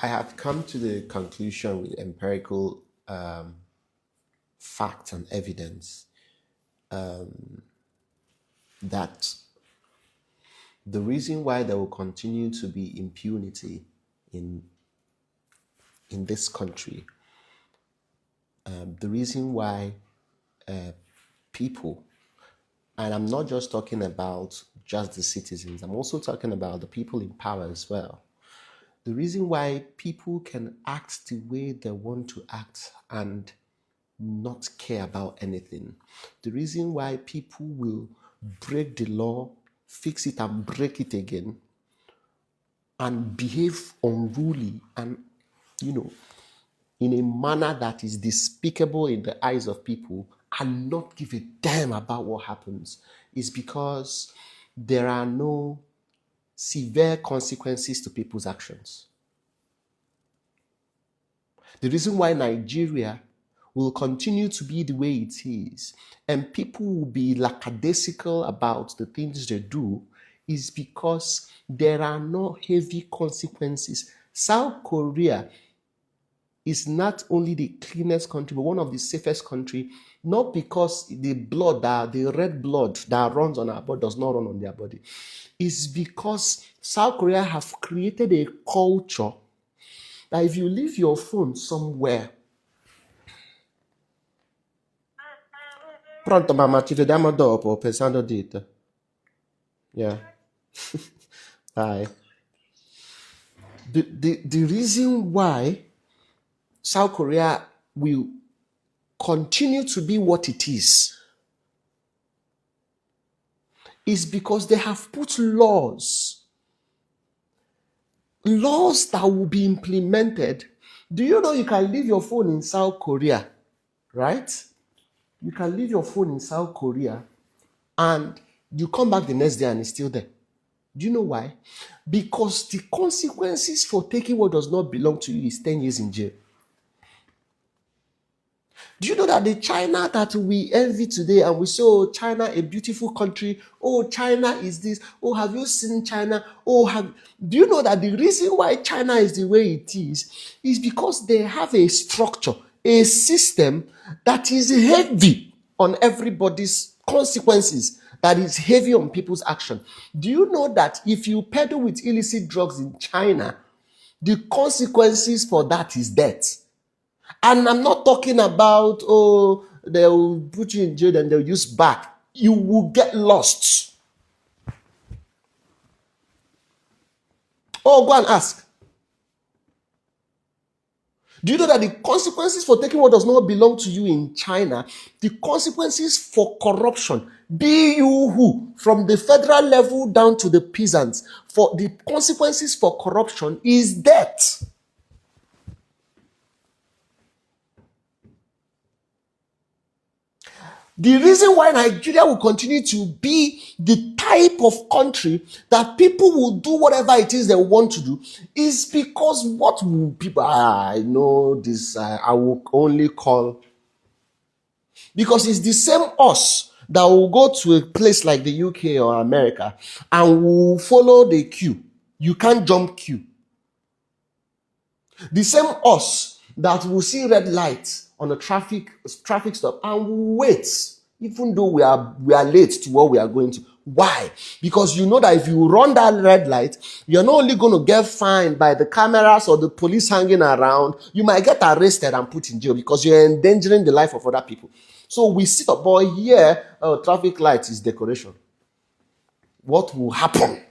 I have come to the conclusion with empirical facts and evidence that the reason why there will continue to be impunity in this country, the reason why people, and I'm not just talking about just the citizens, I'm also talking about the people in power as well. The reason why people can act the way they want to act and not care about anything, the reason why people will break the law, fix it and break it again, and behave unruly and, in a manner that is despicable in the eyes of people and not give a damn about what happens, is because there are no severe consequences to people's actions. The reason why Nigeria will continue to be the way it is and people will be lackadaisical about the things they do is because there are no heavy consequences. South Korea is not only the cleanest country, but one of the safest country, not because the red blood that runs on our body does not run on their body. It's because South Korea have created a culture that if you leave your phone somewhere, pronto mamma, ci vediamo dopo, pensando dito. Yeah. Bye. The reason why South Korea will continue to be what it is because they have put laws that will be implemented. Do you know you can leave your phone in South Korea, right? You can leave your phone in South Korea and you come back the next day and it's still there. Do you know why? Because the consequences for taking what does not belong to you is 10 years in jail. Do you know that the China that we envy today and we say, oh, China, a beautiful country. Oh, China is this. Oh, have you seen China? Do you know that the reason why China is the way it is because they have a structure, a system that is heavy on everybody's consequences, that is heavy on people's action. Do you know that if you peddle with illicit drugs in China, the consequences for that is death? And I'm not talking about, they'll put you in jail and they'll use back. You will get lost. Oh, go and ask. Do you know that the consequences for taking what does not belong to you in China, the consequences for corruption, be you who, from the federal level down to the peasants, for the consequences for corruption is death. The reason why Nigeria will continue to be the type of country that people will do whatever it is they want to do is because what will people, I know this, I will only call, because it's the same us that will go to a place like the UK or America and will follow the queue. You can't jump queue. The same us that will see red lights on a traffic stop and wait, even though we are late to what we are going to. Why? Because you know that if you run that red light, you're not only going to get fined by the cameras or the police hanging around, you might get arrested and put in jail because you're endangering the life of other people. So we sit up, boy, here, traffic light is decoration. What will happen?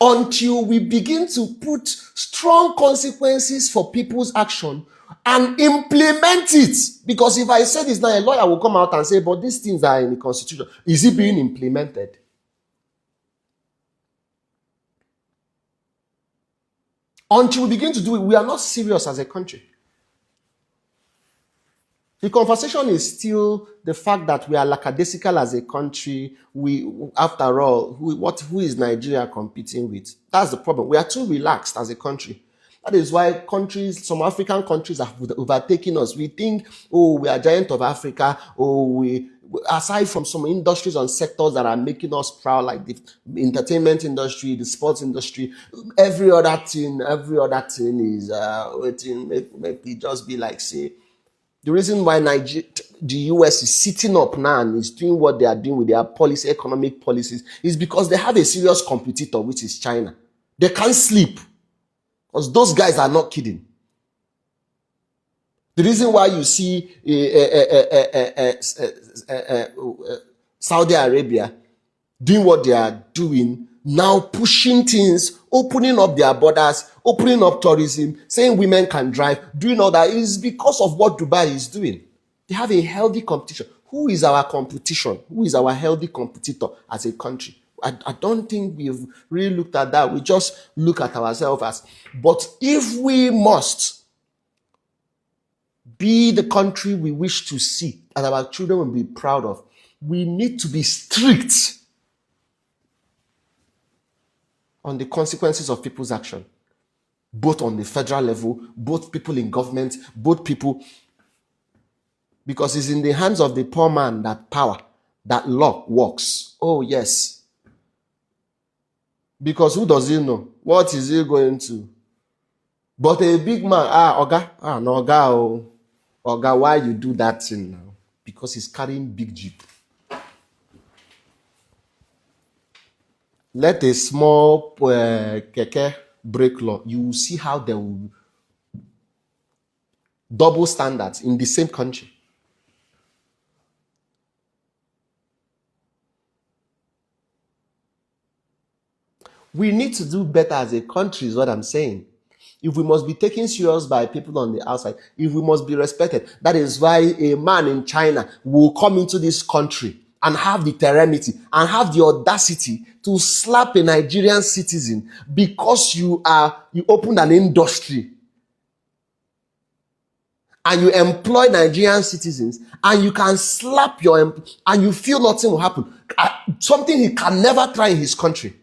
Until we begin to put strong consequences for people's action and implement it. Because if I say this now, a lawyer will come out and say, but these things are in the Constitution. Is it being implemented? Until we begin to do it, we are not serious as a country. The conversation is still the fact that we are lackadaisical as a country. After all, who is Nigeria competing with? That's the problem. We are too relaxed as a country. That is why some African countries have overtaken us. We think, oh, we are giant of Africa. Oh, aside from some industries and sectors that are making us proud, like the entertainment industry, the sports industry, every other thing is waiting, make it just be like, say, the reason why the US is sitting up now and is doing what they are doing with their economic policies, is because they have a serious competitor, which is China. They can't sleep because those guys are not kidding. The reason why you see Saudi Arabia doing what they are doing now, pushing things, opening up their borders, opening up tourism, saying women can drive, doing all that, is because of what Dubai is doing. They have a healthy competition. Who is our competition? Who is our healthy competitor as a country? I don't think we've really looked at that. We just look at ourselves as, but if we must be the country we wish to see and our children will be proud of, we need to be strict on the consequences of people's action, both on the federal level, both people in government, both people, because it's in the hands of the poor man that power, that law works. Oh yes. Because who does he know? What is he going to? But a big man, no, Oga, why you do that thing now? Because he's carrying big jeep. Let a small keke break law, you will see how they will double standards in the same country. We need to do better as a country is what I'm saying. If we must be taken serious by people on the outside, if we must be respected, that is why a man in China will come into this country and have the temerity and have the audacity to slap a Nigerian citizen because you opened an industry and you employ Nigerian citizens, and you can slap and you feel nothing will happen. Something he can never try in his country.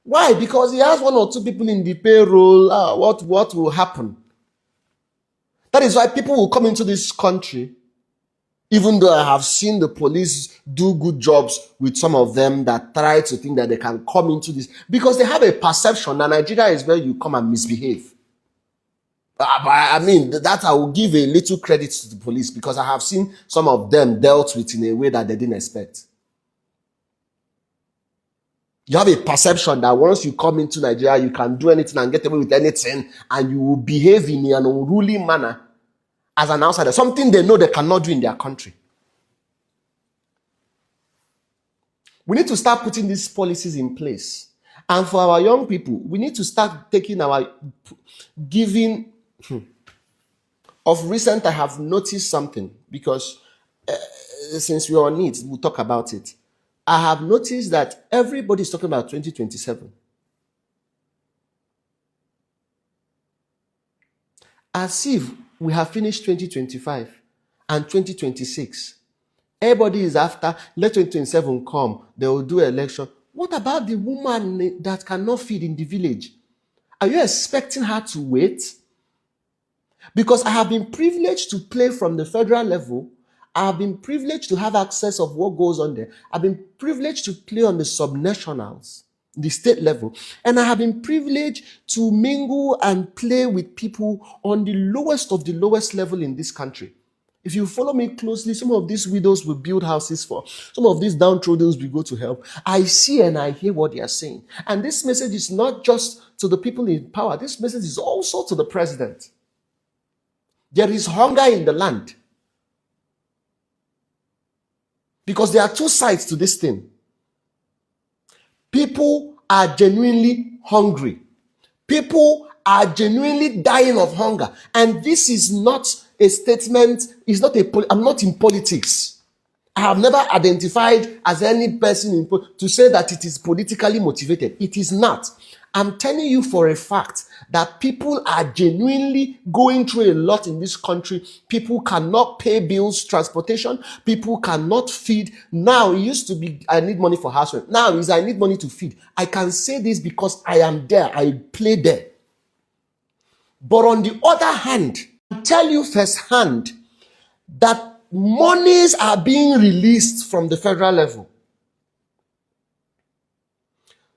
Why? Because he has one or two people in the payroll. What will happen? That is why people will come into this country, even though I have seen the police do good jobs with some of them that try to think that they can come into this, because they have a perception that Nigeria is where you come and misbehave. I mean, that I will give a little credit to the police, because I have seen some of them dealt with in a way that they didn't expect. You have a perception that once you come into Nigeria, you can do anything and get away with anything, and you will behave in an unruly manner as an outsider, something they know they cannot do in their country. We need to start putting these policies in place. And for our young people, we need to start taking giving. Of recent, I have noticed something, because since we're on it, we'll talk about it. I have noticed that everybody's talking about 2027. As if we have finished 2025 and 2026. Everybody is after, let 2027 come, they will do election. What about the woman that cannot feed in the village? Are you expecting her to wait? Because I have been privileged to play from the federal level. I have been privileged to have access of what goes on there. I've been privileged to play on the subnationals, the state level. And I have been privileged to mingle and play with people on the lowest of the lowest level in this country. If you follow me closely, some of these widows will build houses for. Some of these downtrodden will go to help. I see and I hear what they are saying. And this message is not just to the people in power. This message is also to the president. There is hunger in the land. Because there are two sides to this thing. People are genuinely hungry. People are genuinely dying of hunger. And this is not a statement, I'm not in politics. I have never identified as any person to say that it is politically motivated. It is not. I'm telling you for a fact that people are genuinely going through a lot in this country. People cannot pay bills, transportation. People cannot feed. Now, it used to be, I need money for house rent. Now, I need money to feed. I can say this because I am there. I play there. But on the other hand, I tell you firsthand that monies are being released from the federal level.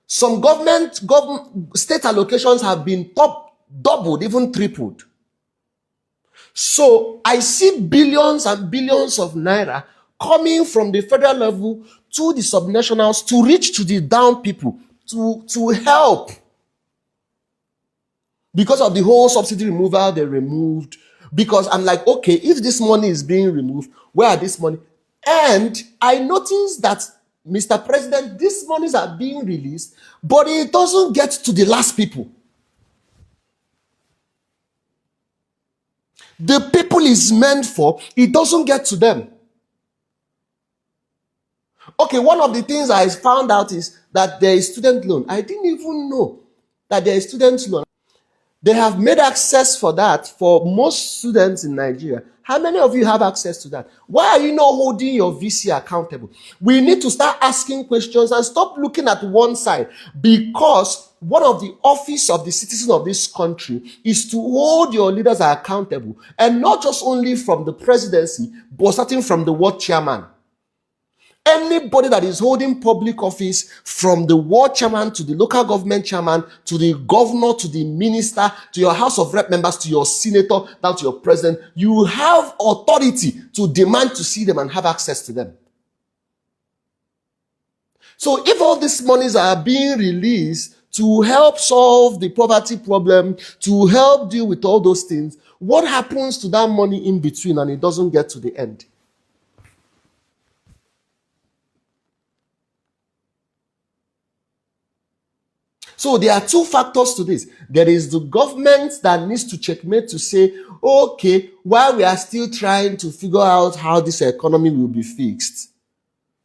Some state allocations have been doubled, even tripled. So I see billions and billions of naira coming from the federal level to the subnationals to reach to the down people to help. Because of the whole subsidy removal they removed. Because I'm like, okay, if this money is being removed, where are this money? And I noticed that, Mr. President, these monies are being released, but it doesn't get to the last people. The people is meant for, it doesn't get to them. Okay, one of the things I found out is that there is student loan. I didn't even know that there is student loan. They have made access for that for most students in Nigeria. How many of you have access to that? Why are you not holding your VC accountable? We need to start asking questions and stop looking at one side, because one of the office of the citizen of this country is to hold your leaders accountable, and not just only from the presidency, but starting from the ward chairman. Anybody that is holding public office, from the ward chairman to the local government chairman to the governor to the minister to your House of Rep members to your senator down to your president, you have authority to demand to see them and have access to them. So if all these monies are being released to help solve the poverty problem, to help deal with all those things, what happens to that money in between and it doesn't get to the end? So there are two factors to this. There is the government that needs to checkmate to say, okay, while we are still trying to figure out how this economy will be fixed,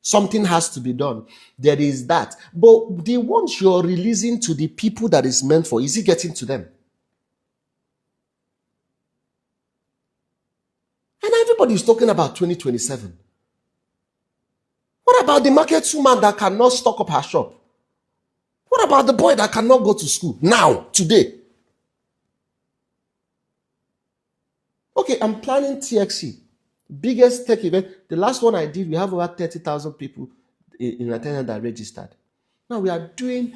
something has to be done. There is that. But the ones you're releasing to the people that is meant for, is it getting to them? And everybody is talking about 2027. What about the market woman that cannot stock up her shop? What about the boy that cannot go to school now, today? Okay, I'm planning TXE, biggest tech event. The last one I did, we have over 30,000 people in attendance that registered. Now we are doing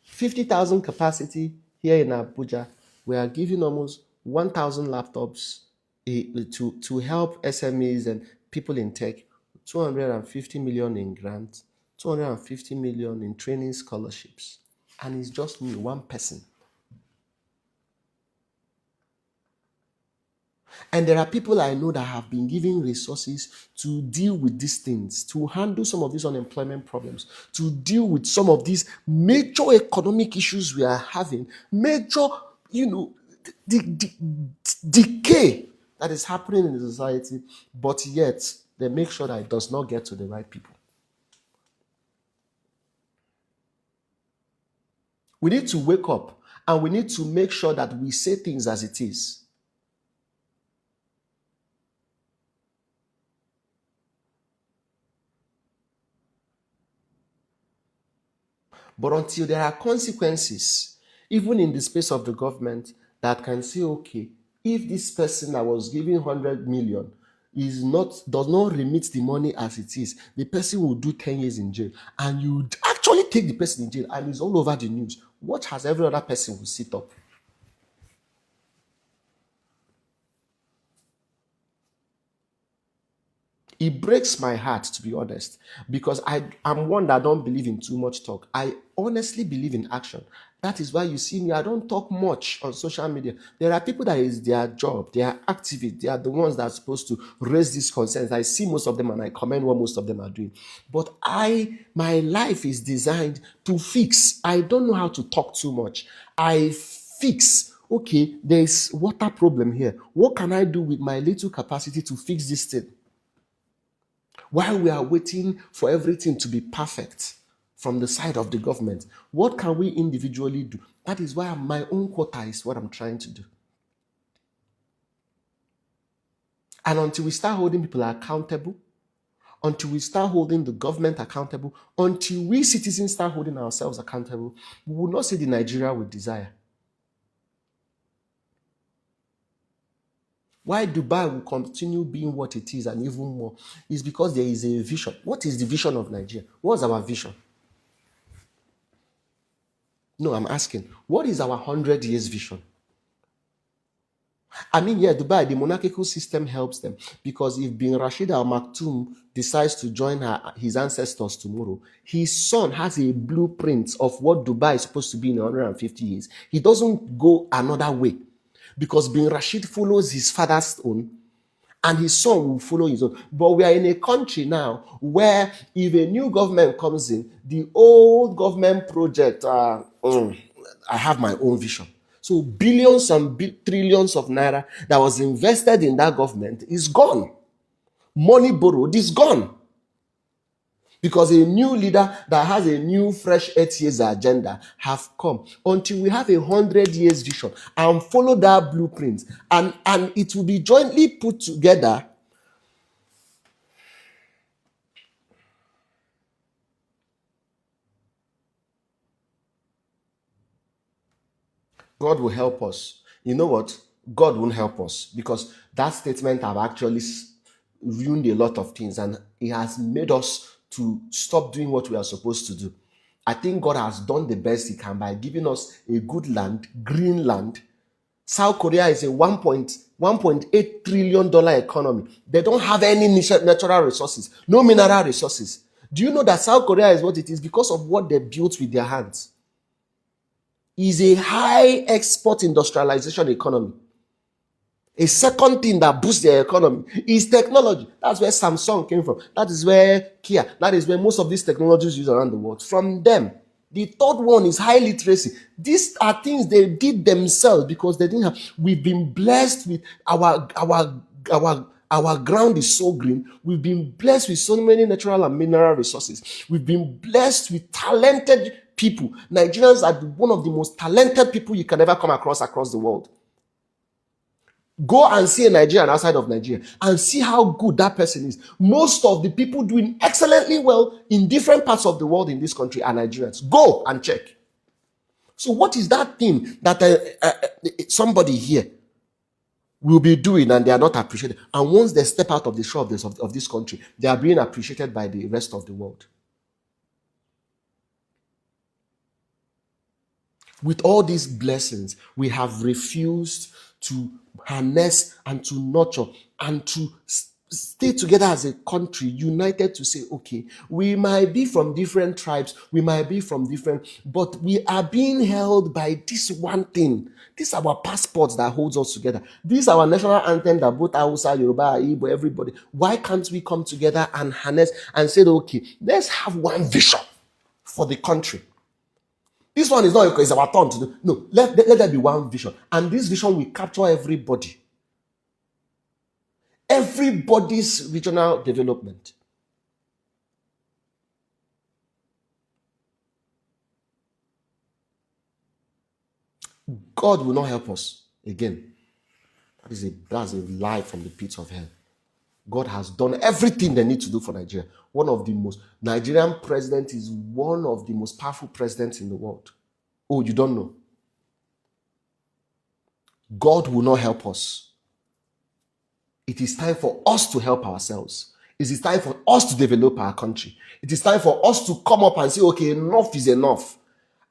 50,000 capacity here in Abuja. We are giving almost 1,000 laptops to help SMEs and people in tech, 250 million in grants, 250 million in training scholarships. And it's just me, one person. And there are people I know that have been given resources to deal with these things, to handle some of these unemployment problems, to deal with some of these major economic issues we are having, major, the decay that is happening in the society, but yet they make sure that it does not get to the right people. We need to wake up and we need to make sure that we say things as it is. But until there are consequences, even in the space of the government, that can say, okay, if this person that was giving 100 million does not remit the money as it is, the person will do 10 years in jail. And you actually take the person in jail and it's all over the news. What has every other person will sit up? It breaks my heart, to be honest, because I'm one that don't believe in too much talk. I honestly believe in action. That is why you see me, I don't talk much on social media. There are people that is their job, they are activists, they are the ones that are supposed to raise these concerns. I see most of them and I commend what most of them are doing. But my life is designed to fix. I don't know how to talk too much. I fix. Okay, there's water problem here. What can I do with my little capacity to fix this thing? While we are waiting for everything to be perfect from the side of the government, what can we individually do? That is why my own quota is what I'm trying to do. And until we start holding people accountable, until we start holding the government accountable, until we citizens start holding ourselves accountable, we will not see the Nigeria we desire. Why Dubai will continue being what it is and even more is because there is a vision. What is the vision of Nigeria? What's our vision? No, I'm asking, what is our 100 years vision? I mean, yeah, Dubai, the monarchical system helps them because if Bin Rashid Al Maktoum decides to join his ancestors tomorrow, his son has a blueprint of what Dubai is supposed to be in 150 years. He doesn't go another way because Bin Rashid follows his father's own and his son will follow his own. But we are in a country now where if a new government comes in, the old government project, I have my own vision. So billions and trillions of naira that was invested in that government is gone. Money borrowed is gone. Because a new leader that has a new fresh 8 years agenda have come until we have 100 years vision and follow that blueprint and it will be jointly put together. God will help us. You know what? God won't help us because that statement have actually ruined a lot of things and it has made us to stop doing what we are supposed to do. I think God has done the best he can by giving us a good land, green land. South Korea is a $1.8 trillion economy. They don't have any natural resources, no mineral resources. Do you know that South Korea is what it is because of what they built with their hands? Is a high export industrialization economy. A second thing that boosts their economy is technology. That's where Samsung came from. That is where Kia, that is where most of these technologies used around the world. From them. The third one is high literacy. These are things they did themselves because they didn't have. We've been blessed with our ground is so green. We've been blessed with so many natural and mineral resources. We've been blessed with talented people. Nigerians are one of the most talented people you can ever come across the world. Go and see a Nigerian outside of Nigeria and see how good that person is. Most of the people doing excellently well in different parts of the world in this country are Nigerians. Go and check. So what is that thing that somebody here will be doing and they are not appreciated? And once they step out of the shore of this country, they are being appreciated by the rest of the world. With all these blessings, we have refused to harness and to nurture and to stay together as a country, united to say, okay, we might be from different tribes, we might be from different, but we are being held by this one thing. This is our passports that holds us together. This is our national anthem that both Hausa, Yoruba, Igbo, everybody. Why can't we come together and harness and say, okay, let's have one vision for the country? This one is not because it's our turn to do. No, let there be one vision. And this vision will capture everybody. Everybody's regional development. God will not help us again. That's a lie from the pits of hell. God has done everything they need to do for Nigeria. Nigerian president is one of the most powerful presidents in the world. Oh, you don't know? God will not help us. It is time for us to help ourselves. It is time for us to develop our country. It is time for us to come up and say, okay, enough is enough.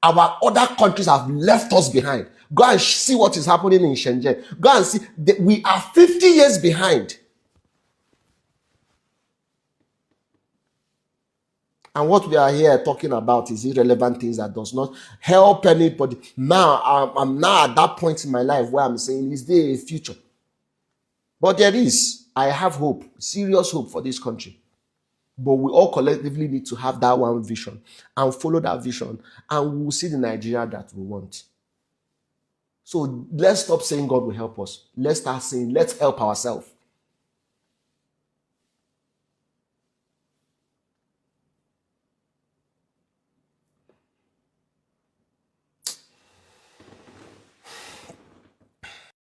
Our other countries have left us behind. Go and see what is happening in Shenzhen. Go and see. We are 50 years behind. And what we are here talking about is irrelevant things that does not help anybody. Now, I'm now at that point in my life where I'm saying, is there a future? But there is. I have hope, serious hope for this country. But we all collectively need to have that one vision and follow that vision, and we will see the Nigeria that we want. So let's stop saying God will help us. Let's start saying, let's help ourselves.